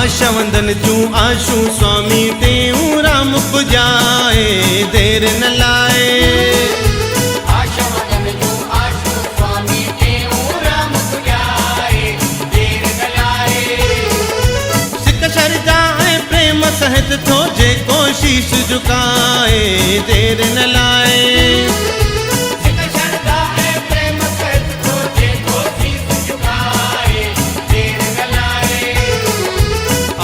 आशा वंदन जूं आशू स्वामी तेऊं राम पुजाए देर न लाए। आशा वंदन जूं आशू स्वामी तेऊं राम पुजाए देर न लाए। सिक श्रद्धा ऐं प्रेम सहित थो जेको शीश झुकाए देर न लाए।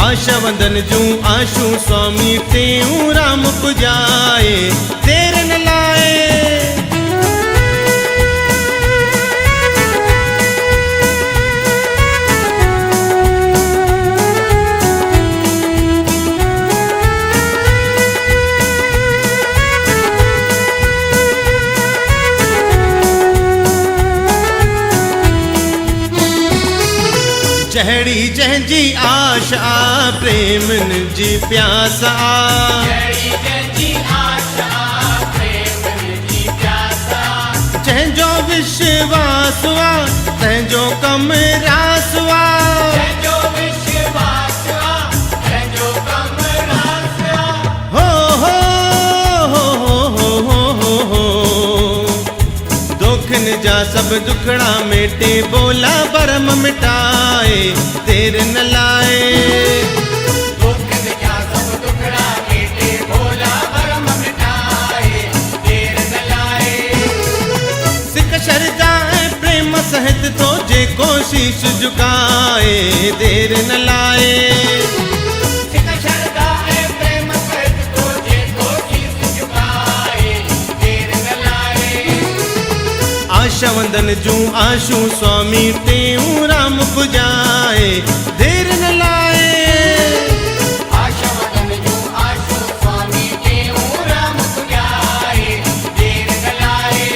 आशा वंदन जूं आशू स्वामी तेऊं राम पुजाए देर न लाए। जहड़ी जंहिंजी आश आ प्रेमन जी प्यास आ। जहड़ी जंहिंजी आश आ प्रेमन जी प्यास आ। जंहिंजो विश्वास आ तंहिंजो कम रास आ। जंहिंजो विश्वास आ तंहिंजो कम रास आ। हो हो हो हो हो हो हो दुखन जा सब दुखड़ा मेटे बोला भरम मिटाए देर न लाए। दुखन जा सब दुखड़ा मेटे बोला भरम मिटाए देर न लाए। सिक श्रद्धा ऐं प्रेम सहित थो जेको शीश झुकाए देर न लाए। सिक श्रद्धा ऐं प्रेम सहित थो जेको शीश झुकाए देर न लाए। आशा वंदन जूं आशू स्वामी तेऊं राम पुजाए देर न लाए। आशा वंदन जूं आशू स्वामी तेऊं राम पुजाए देर न लाए।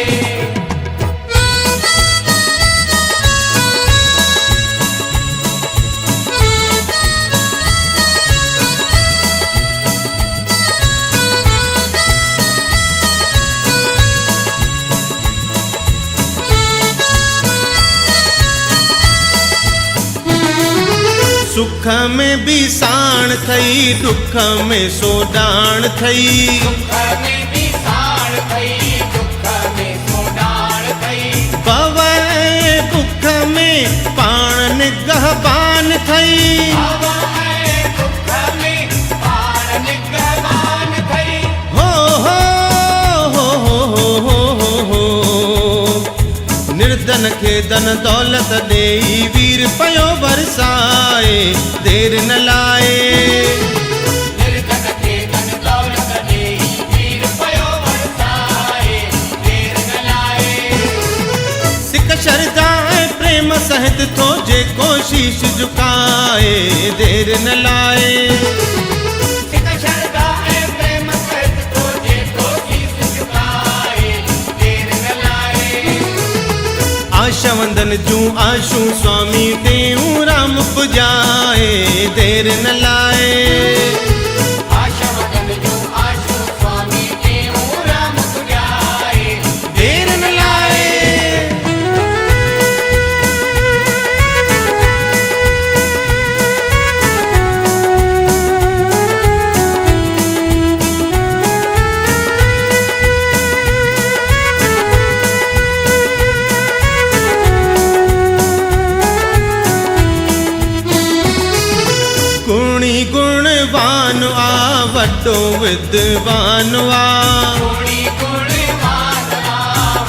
सुख में भी साण थई दुख में सोडाण थई। दुख में भी साण थई दुख में सोडाण थई। भव ऐं बुख में पाण निगहबान थई। भव ऐं दुख में पाण निगहबान थई। हो हो हो हो हो हो हो निर्धन खे धन दौलत देई वीर पयो बरसाए देर न लाए। निर्धन खे धन दौलत देई वीर पयो बरसाए देर न लाए। सिक श्रद्धा ऐं प्रेम सहित थो जेको शीश झुकाए देर न लाए। सिक श्रद्धा ऐं प्रेम सहित थो जेको शीश झुकाए देर न लाए। आशा वंदन जूं आशू स्वामी तेऊं राम पुजाए देर न लाए। आशा वंदन जूं आशू स्वामी तेऊं राम पुजाए देर न लाए। गुणी गुणवान आ वड्डो विद्वान आ। गुणी गुणवान आ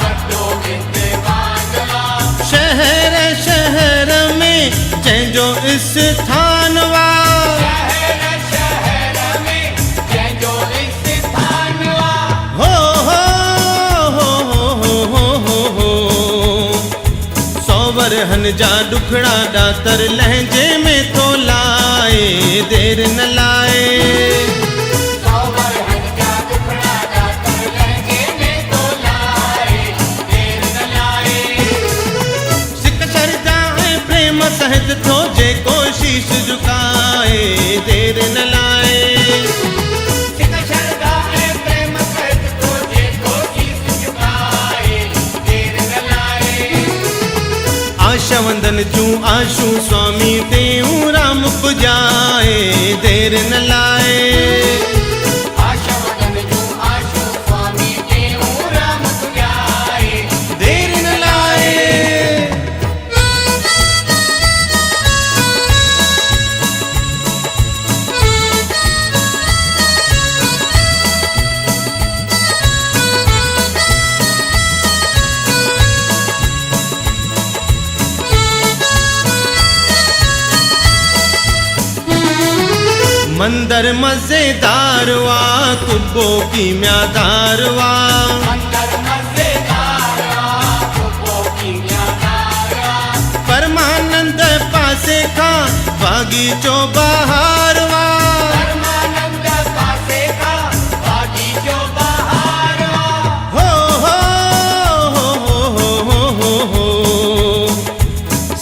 वड्डो विद्वान आ। शहर शहर में जंहिंजो स्थान आ। शहर शहर में जंहिंजो स्थान आ। हो हो हो हो हो हो हो सौवरहन जा दुखड़ा दातर लहजे में तो लाए देर न लाए। सौवरहन जा दुखड़ा दातर लहजे में तो लाए देर न लाए। सिक श्रद्धा ऐं प्रेम सहित थो जेको शीश झुकाए देर न लाए। सिक श्रद्धा ऐं प्रेम सहित थो जेको शीश झुकाए देर न लाए। आशा वंदन जूं आशू स्वामी तेऊं राम पुजाए देर न लाए। आशा वदन जूं आशू स्वामी टेऊं राम पुॼाए, देर न लाए। मंदर मजेदार वा कुब्बो की म्यादार वा, मंदर मज़ेदार सुबो कीमियादार परमानंद पासे खां बागीचो बहार वा। परमानंद पासे का बागीचो बहार हो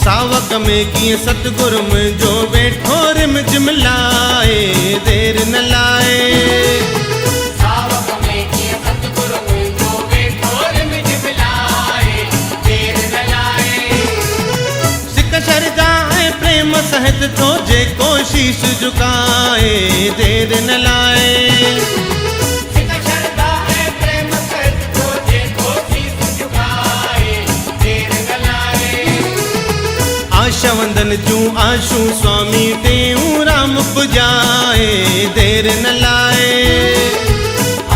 सावक में कीअं सतगुरु मुंहिंजो वेठो रिम जिमलाए, देर न लाए। सावक में कीअं सतगुरु मुंहिंजो वेठो रिम जिमलाए, देर न लाए। सिक श्रद्धा ऐं प्रेम सहित तो जेको शीश झुकाए, देर न लाए। सिक श्रद्धा ऐं प्रेम सहित तो जेको शीश झुकाए, देर न लाए। आशा वंदन जूं आशू स्वामी टेऊं राम पुॼाए, देर न लाए।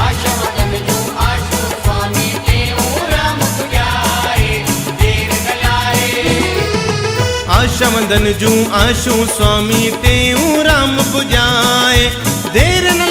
आशा वदन जूं आशू स्वामी टेऊं राम पुॼाए, देर न लाए। आशा वंदन जूं आशू स्वामी टेऊं राम पुॼाए, देर न